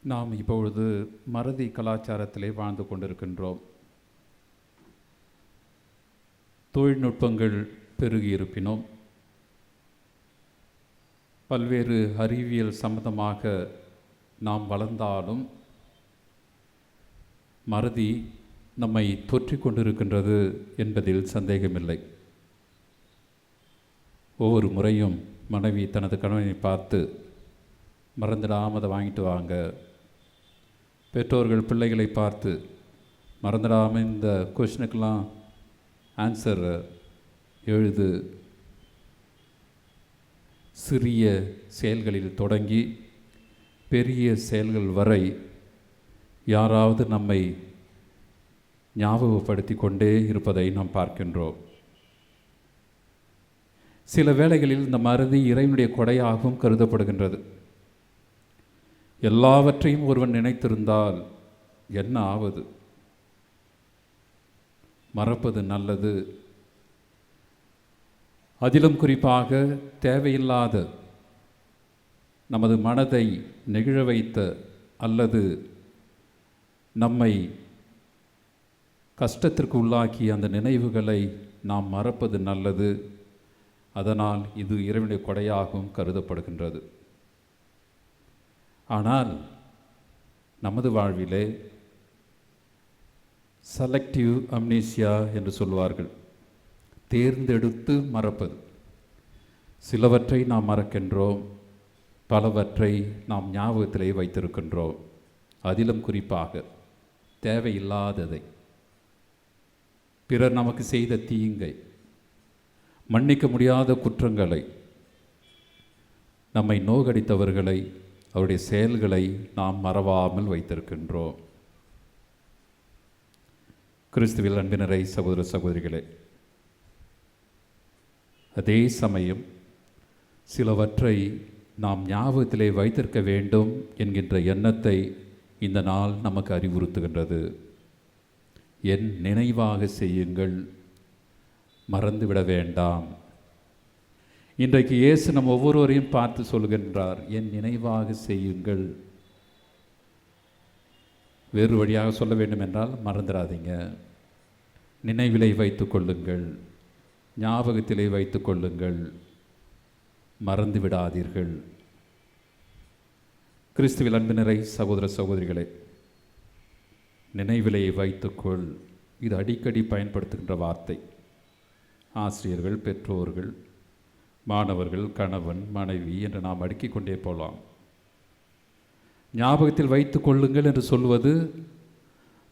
நாம் இப்பொழுது மறதி கலாச்சாரத்திலே வாழ்ந்து கொண்டிருக்கின்றோம். தொழில்நுட்பங்கள் பெருகியிருப்பினும் பல்வேறு அறிவியல் சம்பந்தமாக நாம் வளர்ந்தாலும் மறதி நம்மை தொற்றிக் கொண்டிருக்கின்றது என்பதில் சந்தேகமில்லை. ஒவ்வொரு முறையும் மனைவி தனது கணவனை பார்த்து மறந்துடாமல் அதை வாங்கிட்டு வாங்க, பெற்றோர்கள் பிள்ளைகளை பார்த்து மறந்துடாமல் இந்த கொஷனுக்கெல்லாம் ஆன்சர் எழுது, சிறிய செயல்களில் தொடங்கி பெரிய செயல்கள் வரை யாராவது நம்மை ஞாபகப்படுத்தி கொண்டே இருப்பதை நாம் பார்க்கின்றோம். சில வேளைகளில் இந்த மறதி இறைவனுடைய கொடையாகவும் கருதப்படுகின்றது. எல்லாவற்றையும் ஒருவன் நினைத்திருந்தால் என்ன ஆவது? மறப்பது நல்லது. அதிலும் குறிப்பாக தேவையில்லாத நமது மனதை நெகிழ வைத்த அல்லது நம்மை கஷ்டத்திற்கு உள்ளாக்கிய அந்த நினைவுகளை நாம் மறப்பது நல்லது. அதனால் இது இறைவனுடைய கொடையாகவும் கருதப்படுகின்றது. ஆனால் நமது வாழ்விலே செலக்டிவ் அம்னீசியா என்று சொல்வார்கள், தேர்ந்தெடுத்து மறப்பது. சிலவற்றை நாம் மறக்கின்றோம், பலவற்றை நாம் ஞாபகத்திலே வைத்திருக்கின்றோம். அதிலும் குறிப்பாக தேவையில்லாததை, பிறர் நமக்கு செய்த தீங்கை, மன்னிக்க முடியாத குற்றங்களை, நம்மை நோகடித்தவர்களை, அவருடைய செயல்களை நாம் மறவாமல் வைத்திருக்கின்றோம். கிறிஸ்துவில் அன்பினரை சகோதர சகோதரிகளே, அதே சமயம் சிலவற்றை நாம் ஞாபகத்திலே வைத்திருக்க வேண்டும் என்கின்ற எண்ணத்தை இந்த நாள் நமக்கு அறிவுறுத்துகின்றது. என் நினைவாக செய்யுங்கள், மறந்துவிட வேண்டாம். இன்றைக்கு இயேசு நம் ஒவ்வொருவரையும் பார்த்து சொல்கின்றார், என் நினைவாக செய்யுங்கள். வேறு வழியாக சொல்ல வேண்டும் என்றால் மறந்துடாதீங்க, நினைவிலை வைத்து கொள்ளுங்கள், ஞாபகத்திலே வைத்து கொள்ளுங்கள், மறந்து விடாதீர்கள். கிறிஸ்துவில் அன்பினரை சகோதர சகோதரிகளே, நினைவிலை வைத்துக்கொள், இது அடிக்கடி பயன்படுத்துகின்ற வார்த்தை. ஆசிரியர்கள், பெற்றோர்கள், மாணவர்கள், கணவன், மனைவி என்று நாம் அடுக்கிக் கொண்டே போகலாம். ஞாபகத்தில் வைத்து கொள்ளுங்கள் என்று சொல்வது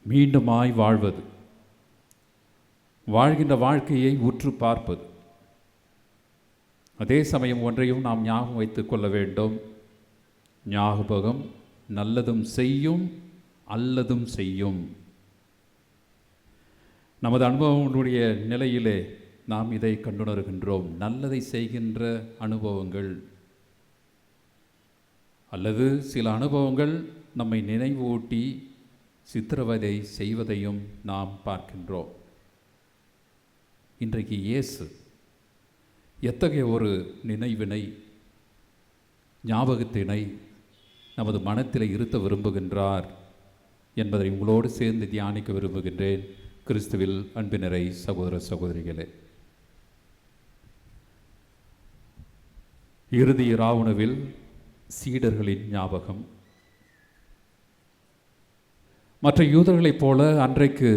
மீண்டுமாய் வாழ்வது, வாழ்கின்ற வாழ்க்கையை உற்று பார்ப்பது. அதே சமயம் ஒன்றையும் நாம் ஞாபகம் வைத்து கொள்ள வேண்டும், ஞாபகம் நல்லதும் செய்யும் அல்லதும் செய்யும். நமது அனுபவங்களுடைய நிலையிலே நாம் இதை கண்டுணர்கின்றோம். நல்லதை செய்கின்ற அனுபவங்கள் அல்லது சில அனுபவங்கள் நம்மை நினைவூட்டி சித்திரவதை செய்வதையும் நாம் பார்க்கின்றோம். இன்றைக்கு இயேசு எத்தகைய ஒரு நினைவினை, ஞாபகத்தினை நமது மனத்தில் இருத்த விரும்புகின்றார் என்பதை உங்களோடு சேர்ந்து தியானிக்க விரும்புகின்றேன். கிறிஸ்துவில் அன்பினரை சகோதர சகோதரிகளே, இறுதி இராவுணவில் சீடர்களின் ஞாபகம் மற்ற யூதர்களைப் போல அன்றைக்கு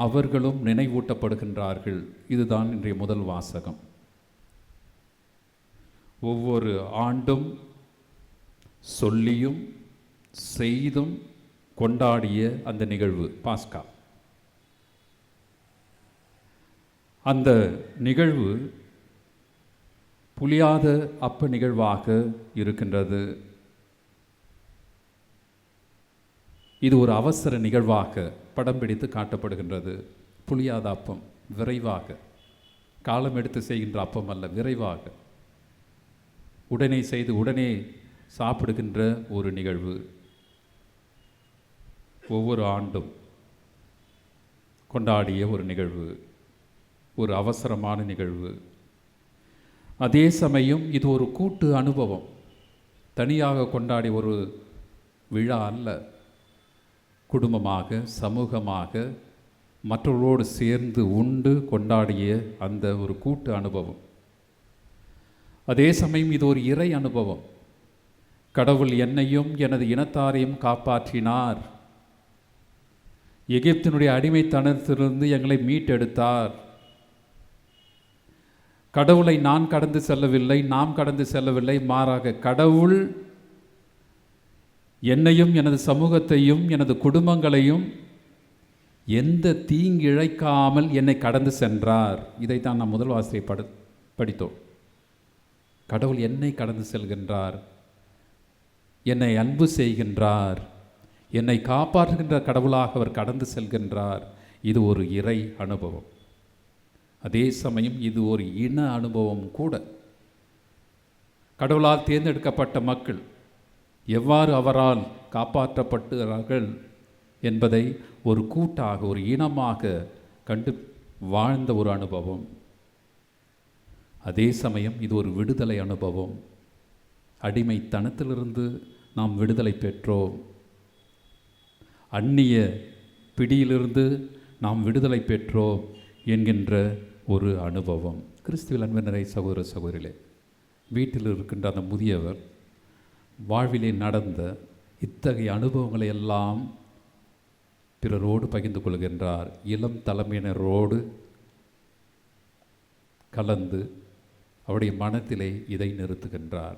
அவர்களும் நினைவூட்டப்படுகின்றார்கள். இதுதான் இன்றைய முதல் வாசகம். ஒவ்வொரு ஆண்டும் சொல்லியும் செய்தும் கொண்டாடிய அந்த நிகழ்வு பாஸ்கா. அந்த நிகழ்வு புளியாத அப்ப நிகழ்வாக இருக்கின்றது. இது ஒரு அவசர நிகழ்வாக படம் பிடித்து காட்டப்படுகின்றது. புளியாத அப்பம், விரைவாக, காலம் எடுத்து செய்கின்ற அப்பம் அல்ல, விரைவாக உடனே செய்து உடனே சாப்பிடுகின்ற ஒரு நிகழ்வு. ஒவ்வொரு ஆண்டும் கொண்டாடிய ஒரு நிகழ்வு, ஒரு அவசரமான நிகழ்வு. அதே சமயம் இது ஒரு கூட்டு அனுபவம். தனியாக கொண்டாடி ஒரு விழா அல்ல. குடும்பமாக, சமூகமாக, மற்றவர்களோடு சேர்ந்து உண்டு கொண்டாடிய அந்த ஒரு கூட்டு அனுபவம். அதே சமயம் இது ஒரு இறை அனுபவம். கடவுள் என்னையும் எனது இனத்தாரையும் காப்பாற்றினார். எகிப்தினுடைய அடிமைத்தனத்திலிருந்து எங்களை மீட்டெடுத்தார். கடவுளை நான் கடந்து செல்லவில்லை, நாம் கடந்து செல்லவில்லை. மாறாக கடவுள் என்னையும் எனது சமூகத்தையும் எனது குடும்பங்களையும் எந்த தீங்கு இழைக்காமல் என்னை கடந்து சென்றார். இதைத்தான் நாம் முதல் வாசலை படித்தோம். கடவுள் என்னை கடந்து செல்கின்றார், என்னை அன்பு செய்கின்றார், என்னை காப்பாற்றுகின்ற கடவுளாக அவர் கடந்து செல்கின்றார். இது ஒரு இறை அனுபவம். அதே சமயம் இது ஒரு இன அனுபவம் கூட. கடவுளால் தேர்ந்தெடுக்கப்பட்ட மக்கள் எவ்வாறு அவரால் காப்பாற்றப்பட்டார்கள் என்பதை ஒரு கூட்டாக, ஒரு இனமாக கண்டு வாழ்ந்த ஒரு அனுபவம். அதே சமயம் இது ஒரு விடுதலை அனுபவம். அடிமைத்தனத்திலிருந்து நாம் விடுதலை பெற்றோம். அந்நிய பிடியிலிருந்து நாம் விடுதலை பெற்றோம் என்கின்ற ஒரு அனுபவம். கிறிஸ்துவில் அன்பினரை சகோதர சகோதரிகளே, வீட்டில் இருக்கின்ற அந்த முதியவர் வாழ்விலே நடந்த இத்தகைய அனுபவங்களை எல்லாம் பிறரோடு பகிர்ந்து கொள்கின்றார். இளம் தலைமையினரோடு கலந்து அவருடைய மனத்திலே இதை நிறுத்துகின்றார்.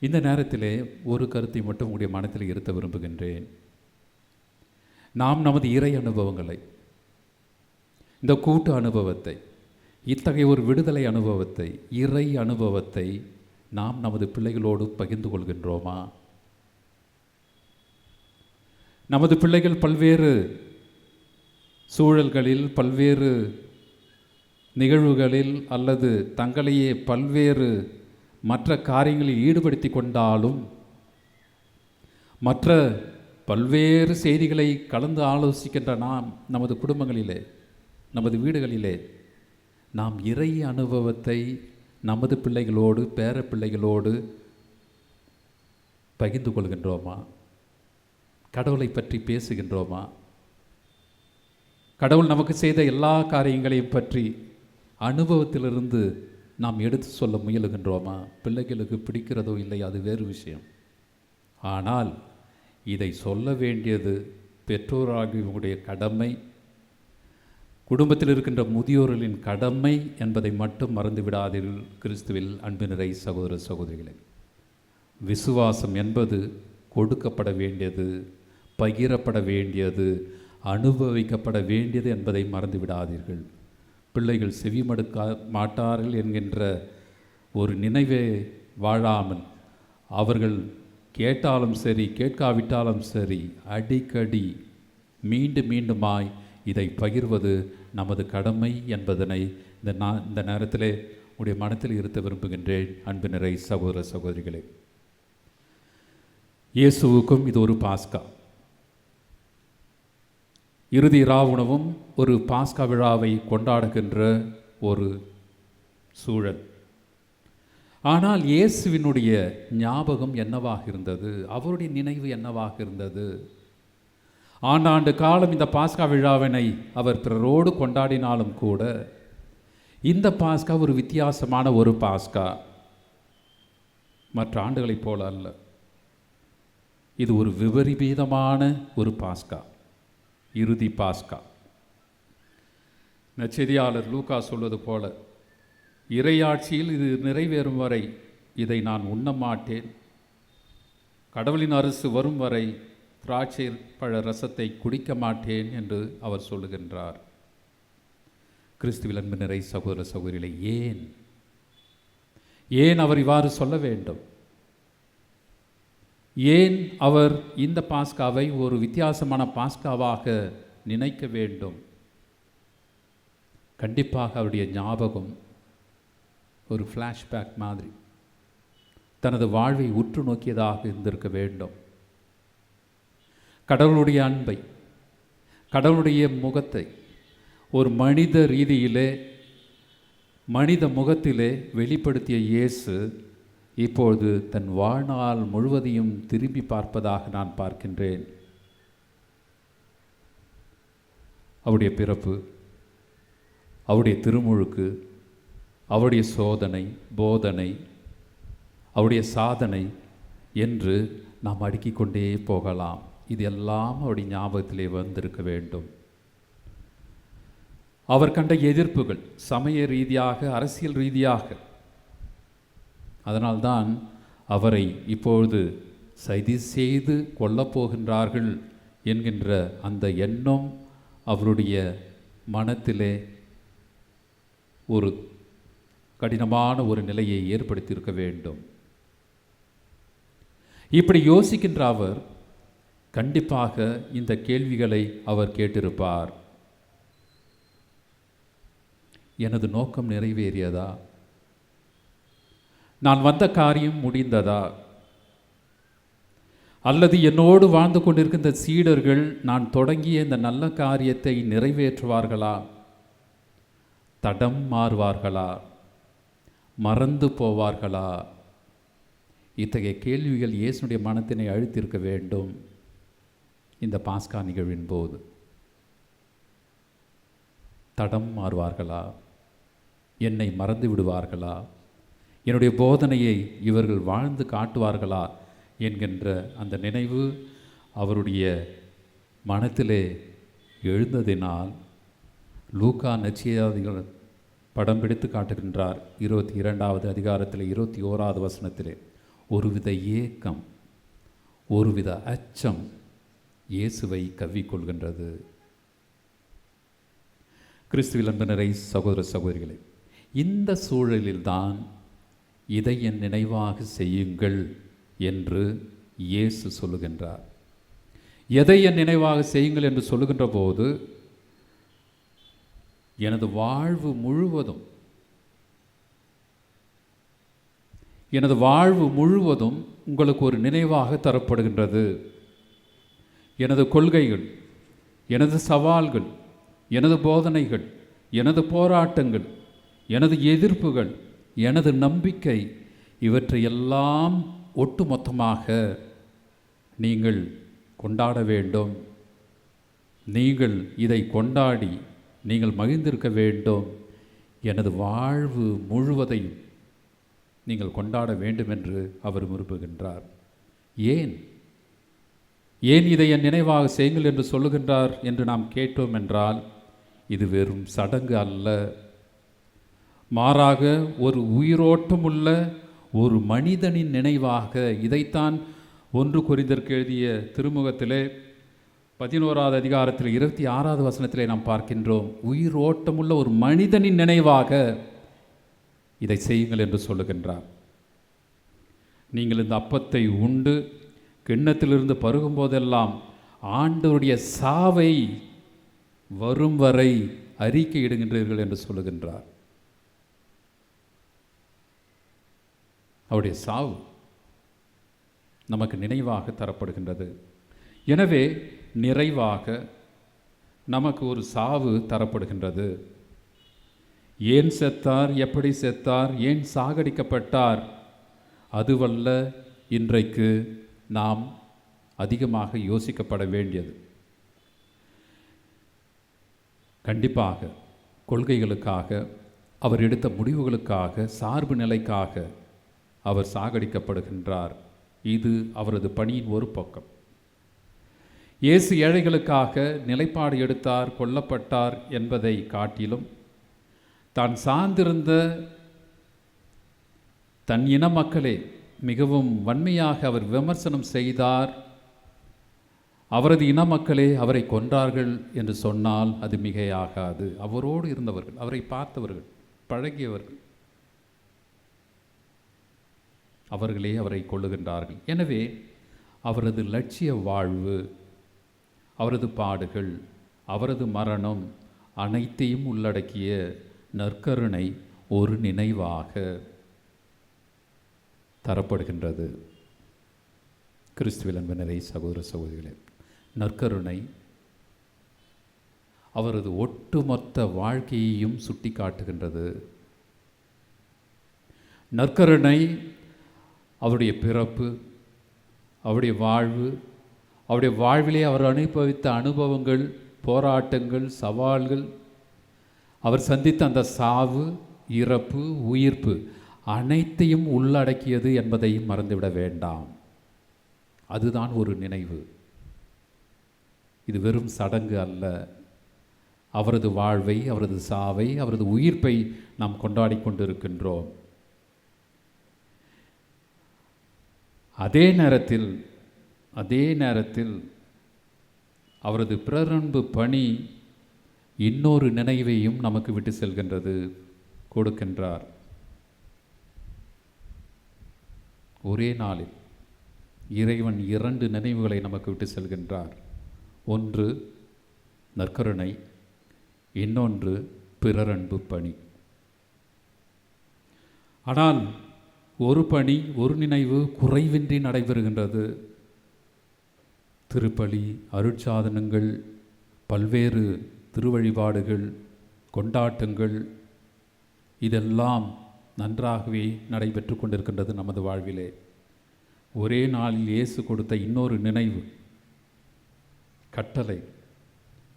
இந்த நேரத்திலே ஒரு கருத்தை மட்டும் உங்களுடைய மனத்தில் இருத்த விரும்புகின்றேன். நாம் நமது இறை அனுபவங்களை, இந்த கூட்டு அனுபவத்தை, இத்தகைய ஒரு விடுதலை அனுபவத்தை, இறை அனுபவத்தை நாம் நமது பிள்ளைகளோடு பகிர்ந்து கொள்கின்றோமா? நமது பிள்ளைகள் பல்வேறு சூழல்களில், பல்வேறு நிகழ்வுகளில் அல்லது தங்களையே பல்வேறு மற்ற காரியங்களில் ஈடுபடுத்தி கொண்டாலும், மற்ற பல்வேறு செய்திகளை கலந்து ஆலோசிக்கின்ற நாம் நமது குடும்பங்களிலே, நமது வீடுகளிலே நாம் இறை அனுபவத்தை நமது பிள்ளைகளோடு, பேர பிள்ளைகளோடு பகிர்ந்து கொள்கின்றோமா? கடவுளை பற்றி பேசுகின்றோமா? கடவுள் நமக்கு செய்த எல்லா காரியங்களையும் பற்றி அனுபவத்திலிருந்து நாம் எடுத்து சொல்ல முயலுகின்றோமா? பிள்ளைகளுக்கு பிடிக்கிறதோ இல்லை, அது வேறு விஷயம். ஆனால் இதை சொல்ல வேண்டியது பெற்றோராகியவங்களுடைய கடமை, குடும்பத்தில் இருக்கின்ற முதியோர்களின் கடமை என்பதை மட்டும் மறந்து விடாதீர்கள். கிறிஸ்துவில் அன்பினரை சகோதர சகோதரிகளே, விசுவாசம் என்பது கொடுக்கப்பட வேண்டியது, பகிரப்பட வேண்டியது, அனுபவிக்கப்பட வேண்டியது என்பதை மறந்து விடாதீர்கள். பிள்ளைகள் செவிமடுக்க மாட்டார்கள் என்கின்ற ஒரு நினைவே வாழாமல், அவர்கள் கேட்டாலும் சரி கேட்காவிட்டாலும் சரி அடிக்கடி மீண்டும் மீண்டுமாய் இதை பகிர்வது நமது கடமை என்பதனை இந்த நேரத்திலே உடைய மனத்தில் இருத்த விரும்புகின்றேன். அன்பினரை சகோதர சகோதரிகளே, இயேசுவுக்கும் இது ஒரு பாஸ்கா. இறுதி இராவுணவும் ஒரு பாஸ்கா விழாவை கொண்டாடுகின்ற ஒரு சூழல். ஆனால் இயேசுவினுடைய ஞாபகம் என்னவாக இருந்தது? அவருடைய நினைவு என்னவாக இருந்தது? ஆண்டாண்டு காலம் இந்த பாஸ்கா விழாவினை அவர் பிறரோடு கொண்டாடினாலும் கூட இந்த பாஸ்கா ஒரு வித்தியாசமான ஒரு பாஸ்கா. மற்ற ஆண்டுகளைப் போல அல்ல. இது ஒரு விபரீதமான ஒரு பாஸ்கா, இறுதி பாஸ்கா. நற்செய்தியாளர் லூக்கா சொல்வது போல, இறையாட்சியில் இது நிறைவேறும் வரை இதை நான் உண்ண மாட்டேன், கடவுளின் அரசு வரும் வரை திராட்சை பழ ரசத்தை குடிக்க மாட்டேன் என்று அவர் சொல்லுகின்றார். கிறிஸ்துவில் அன்பினரை சகோதர சகோதரிகளை, ஏன் அவர் இவ்வாறு சொல்ல வேண்டும்? ஏன் அவர் இந்த பாஸ்காவை ஒரு வித்தியாசமான பாஸ்காவாக நினைக்க வேண்டும்? கண்டிப்பாக அவருடைய ஞாபகம் ஒரு ஃப்ளாஷ்பேக் மாதிரி தனது வாழ்வை உற்று நோக்கியதாக இருந்திருக்க வேண்டும். கடவுளுடைய அன்பை, கடவுளுடைய முகத்தை ஒரு மனித ரீதியிலே, மனித முகத்திலே வெளிப்படுத்திய இயேசு இப்பொழுது தன் வாழ்நாள் முழுவதையும் திரும்பி பார்ப்பதாக நான் பார்க்கின்றேன். அவருடைய பிறப்பு, அவருடைய திருமுழுக்கு, அவருடைய சோதனை, போதனை, அவருடைய சாதனை என்று நாம் அடுக்கிக் கொண்டே போகலாம். இது எல்லாம் அவருடைய ஞாபகத்திலே வந்திருக்க வேண்டும். அவர் கண்ட எதிர்ப்புகள் சமய ரீதியாக, அரசியல் ரீதியாக. அதனால்தான் அவரை இப்பொழுது சதி செய்து கொல்லப்போகின்றார்கள் என்கின்ற அந்த எண்ணம் அவருடைய மனத்திலே ஒரு கடினமான ஒரு நிலையை ஏற்படுத்தியிருக்க வேண்டும். இப்படி யோசிக்கின்ற அவர் கண்டிப்பாக இந்த கேள்விகளை அவர் கேட்டிருப்பார். எனது நோக்கம் நிறைவேறியதா? நான் வந்த காரியம் முடிந்ததா? அல்லது என்னோடு வாழ்ந்து கொண்டிருக்கின்ற சீடர்கள் நான் தொடங்கிய இந்த நல்ல காரியத்தை நிறைவேற்றுவார்களா? தடம் மாறுவார்களா? மறந்து போவார்களா? இத்தகைய கேள்விகள் இயேசுனுடைய மனத்தினை அழுத்தியிருக்க வேண்டும். இந்த பாஸ்கா நிகழ்வின் போது தடம் மாறுவார்களா? என்னை மறந்து விடுவார்களா? என்னுடைய போதனையை இவர்கள் வாழ்ந்து காட்டுவார்களா என்கின்ற அந்த நினைவு அவருடைய மனத்திலே எழுந்ததினால் லூக்கா நற்செய்தியாளர் படம் பிடித்து காட்டுகின்றார். 22வது அதிகாரத்தில் 21வது வசனத்திலே ஒருவித ஏக்கம், ஒருவித அச்சம் இயேசுவை கவ்விக்கொள்கின்றது. கிறிஸ்துவில் அன்பினரை சகோதர சகோதரிகளே, இந்த சூழலில்தான் இதை என் நினைவாக செய்யுங்கள் என்று இயேசு சொல்லுகின்றார். எதை என் நினைவாக செய்யுங்கள் என்று சொல்லுகின்ற போது எனது வாழ்வு முழுவதும் உங்களுக்கு ஒரு நினைவாக தரப்படுகின்றது. எனது கொள்கைகள், எனது சவால்கள், எனது போதனைகள், எனது போராட்டங்கள், எனது எதிர்ப்புகள், எனது நம்பிக்கை, இவற்றையெல்லாம் ஒட்டுமொத்தமாக நீங்கள் கொண்டாட வேண்டும். நீங்கள் இதை கொண்டாடி நீங்கள் மகிழ்ந்திருக்க வேண்டும். எனது வாழ்வு முழுவதையும் நீங்கள் கொண்டாட வேண்டும் என்று அவர் விரும்புகின்றார். ஏன் இதை என் நினைவாக செய்யுங்கள் என்று சொல்லுகின்றார் என்று நாம் கேட்டோம் என்றால், இது வெறும் சடங்கு அல்ல. மாறாக ஒரு உயிரோட்டமுள்ள ஒரு மனிதனின் நினைவாக. இதைத்தான் 1 கொரிந்தியருக்கு எழுதிய திருமுகத்திலே 11வது அதிகாரத்தில் 26வது வசனத்திலே நாம் பார்க்கின்றோம். உயிரோட்டமுள்ள ஒரு மனிதனின் நினைவாக இதை செய்யுங்கள் என்று சொல்லுகின்றார். நீங்கள் இந்த அப்பத்தை உண்டு கிண்ணத்திலிருந்து பருகும் போதெல்லாம் ஆண்டவருடைய சாவை வரும் வரை அறிக்கையிடுகின்றீர்கள் என்று சொல்லுகின்றார். அவருடைய சாவு நமக்கு நினைவாக தரப்படுகின்றது. எனவே நிறைவாக நமக்கு ஒரு சாவு தரப்படுகின்றது. ஏன் செத்தார், எப்படி செத்தார், ஏன் சாகடிக்கப்பட்டார், அதுவல்ல இன்றைக்கு நாம் அதிகமாக யோசிக்கப்பட வேண்டியது. கண்டிப்பாக கொள்கைகளுக்காக, அவர் எடுத்த முடிவுகளுக்காக, சார்பு நிலைக்காக அவர் சாகடிக்கப்படுகின்றார். இது அவரது பணியின் ஒரு பக்கம். இயேசு ஏழைகளுக்காக நிலைப்பாடு எடுத்தார், கொல்லப்பட்டார் என்பதை காட்டிலும் தான் சார்ந்திருந்த தன் இன மக்களே மிகவும் வன்மையாக அவர் விமர்சனம் செய்தார். அவரது இன மக்களே அவரை கொன்றார்கள் என்று சொன்னால் அது மிகையாகாது. அவரோடு இருந்தவர்கள், அவரை பார்த்தவர்கள், பழகியவர்கள், அவர்களே அவரை கொள்ளுகின்றார்கள். எனவே அவரது லட்சிய வாழ்வு, அவரது பாடுகள், அவரது மரணம் அனைத்தையும் உள்ளடக்கிய நற்கருணை ஒரு நினைவாக தரப்படுகின்றது. கிறிஸ்துவில் அன்பினரை சகோதர சகோதரிகளே, நற்கருணை அவரது ஒட்டுமொத்த வாழ்க்கையையும் சுட்டி காட்டுகின்றது. நற்கருணை அவருடைய பிறப்பு, அவருடைய வாழ்வு, அவருடைய வாழ்விலே அவர் அனுபவித்த அனுபவங்கள், போராட்டங்கள், சவால்கள், அவர் சந்தித்த அந்த சாவு, இறப்பு, உயிர்ப்பு அனைத்தையும் உள்ளடக்கியது என்பதையும் மறந்துவிட வேண்டாம். அதுதான் ஒரு நினைவு. இது வெறும் சடங்கு அல்ல. அவரது வாழ்வை, அவரது சாவை, அவரது உயிர்ப்பை நாம் கொண்டாடி கொண்டிருக்கின்றோம். அதே நேரத்தில் அவரது பிறரன்பு பணி இன்னொரு நினைவையும் நமக்கு விட்டு செல்கின்றது, கொடுக்கின்றார். ஒரே நாளில் இறைவன் 2 நினைவுகளை நமக்கு விட்டு செல்கின்றார். ஒன்று நற்கருணை, இன்னொன்று பிறரன்பு பணி. ஆனால் ஒரு பணி, ஒரு நினைவு குறைவின்றி நடைபெறுகின்றது. திருப்பலி, அருட்சாதனங்கள், பல்வேறு திருவழிபாடுகள், கொண்டாட்டங்கள் இதெல்லாம் நன்றாகவே நடைபெற்று கொண்டிருக்கின்றது நமது வாழ்விலே. ஒரே நாளில் இயேசு கொடுத்த இன்னொரு நினைவு, கட்டளை,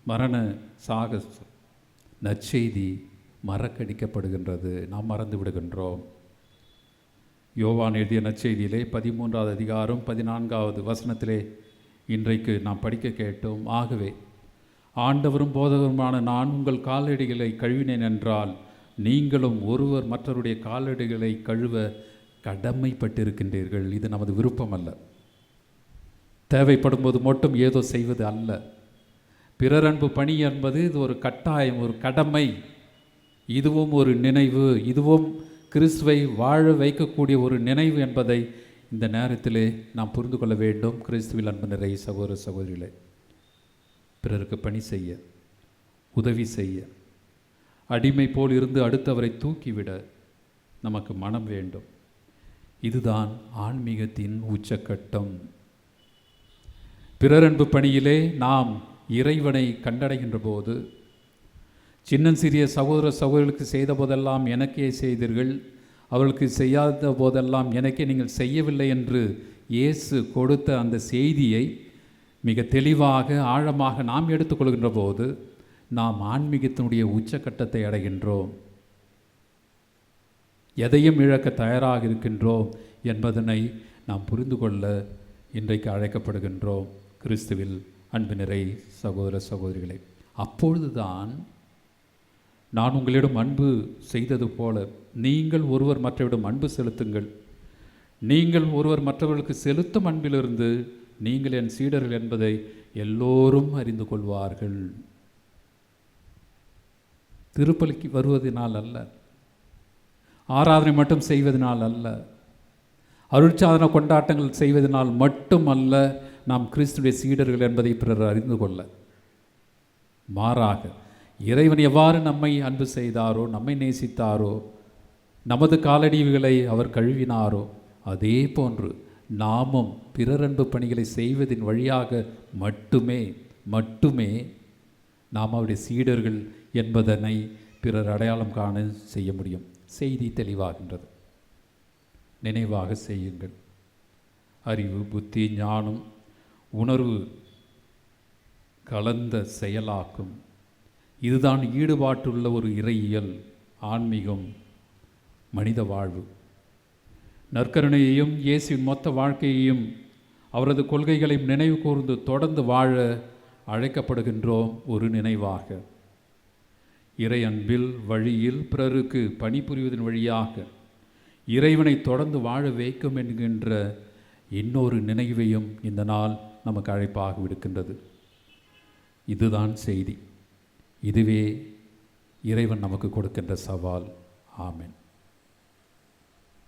மரண சாக நற்செய்தி மறக்கடிக்கப்படுகின்றது. நாம் மறந்து விடுகின்றோம். யோவான் எழுதிய நற்செய்தியிலே 13வது அதிகாரம் 14வது வசனத்திலே இன்றைக்கு நாம் படிக்க கேட்டோம். ஆகவே ஆண்டவரும் போதகருமான நான் உங்கள் காலடிகளை கழுவினேன் என்றால் நீங்களும் ஒருவர் மற்றவருடைய காலடிகளை கழுவ கடமைப்பட்டிருக்கின்றீர்கள். இது நமது விருப்பம் அல்ல, தேவைப்படும் போது மட்டும் ஏதோ செய்வது அல்ல. பிறரன்பு பணி என்பது இது ஒரு கட்டாயம், ஒரு கடமை. இதுவும் ஒரு நினைவு, இதுவும் கிறிஸ்துவை வாழ வைக்கக்கூடிய ஒரு நினைவு என்பதை இந்த நேரத்திலே நாம் புரிந்து கொள்ள வேண்டும். கிறிஸ்துவில் அன்பு நிறை சகோதர சகோதரிகளே, பிறருக்கு பணி செய்ய, உதவி செய்ய, அடிமை போல் இருந்து அடுத்தவரை தூக்கிவிட நமக்கு மனம் வேண்டும். இதுதான் ஆன்மீகத்தின் உச்சக்கட்டம். பிறரன்பு பணியிலே நாம் இறைவனை கண்டடைகின்ற போது, சின்னஞ்சிறிய சகோதர சகோதரிகளுக்கு செய்த போதெல்லாம் எனக்கே செய்தீர்கள், அவர்களுக்கு செய்யாத போதெல்லாம் எனக்கே நீங்கள் செய்யவில்லை என்று இயேசு கொடுத்த அந்த செய்தியை மிக தெளிவாக ஆழமாக நாம் எடுத்துக்கொள்கின்ற போது நாம் ஆன்மீகத்தினுடைய உச்சக்கட்டத்தை அடைகின்றோம். எதையும் இழக்க தயாராக இருக்கின்றோம் என்பதனை நாம் புரிந்து கொள்ள இன்றைக்கு அழைக்கப்படுகின்றோம். கிறிஸ்துவில் அன்பு நிறை சகோதர சகோதரிகளே, அப்பொழுதுதான் நான் உங்களிடம் அன்பு செய்தது போல நீங்கள் ஒருவர் மற்றவரிடம் அன்பு செலுத்துங்கள். நீங்கள் ஒருவர் மற்றவர்களுக்கு செலுத்தும் அன்பிலிருந்து நீங்கள் என் சீடர்கள் என்பதை எல்லோரும் அறிந்து கொள்வார்கள். திருப்பலிக்கு வருவதனால் அல்ல, ஆராதனை மட்டும் செய்வதனால் அல்ல, அருட்சாதன கொண்டாட்டங்கள் செய்வதனால் மட்டும் அல்ல நாம் கிறிஸ்துடைய சீடர்கள் என்பதை பிறர் அறிந்து கொள்ள, மாறாக இறைவன் எவ்வாறு நம்மை அன்பு செய்தாரோ, நம்மை நேசித்தாரோ, நமது காலடிகளை அவர் கழுவினாரோ, அதே போன்று நாமும் பிறரன்பு பணிகளை செய்வதின் வழியாக மட்டுமே நாம் அவருடைய சீடர்கள் என்பதனை பிறர் அடையாளம் காண செய்ய முடியும். செய்தி தெளிவாகின்றது. நினைவாக செய்யுங்கள். அறிவு, புத்தி, ஞானம், உணர்வு கலந்த செயலாக்கும். இதுதான் ஈடுபாட்டுள்ள ஒரு இறையியல், ஆன்மீகம், மனித வாழ்வு. நற்கருணையையும் இயேசுவின் மொத்த வாழ்க்கையையும் அவரது கொள்கைகளையும் நினைவு கூர்ந்து தொடர்ந்து வாழ அழைக்கப்படுகின்றோம். ஒரு நினைவாக இறை அன்பில் வழியில் பிறருக்கு பணிபுரிவதன் வழியாக இறைவனை தொடர்ந்து வாழ வைக்கும் என்கின்ற இன்னொரு நினைவையும் இந்த நாள் நமக்கு அழைப்பாக விடுக்கின்றது. இதுதான் செய்தி. இதுவே இறைவன் நமக்கு கொடுக்கின்ற சவால். ஆமென்.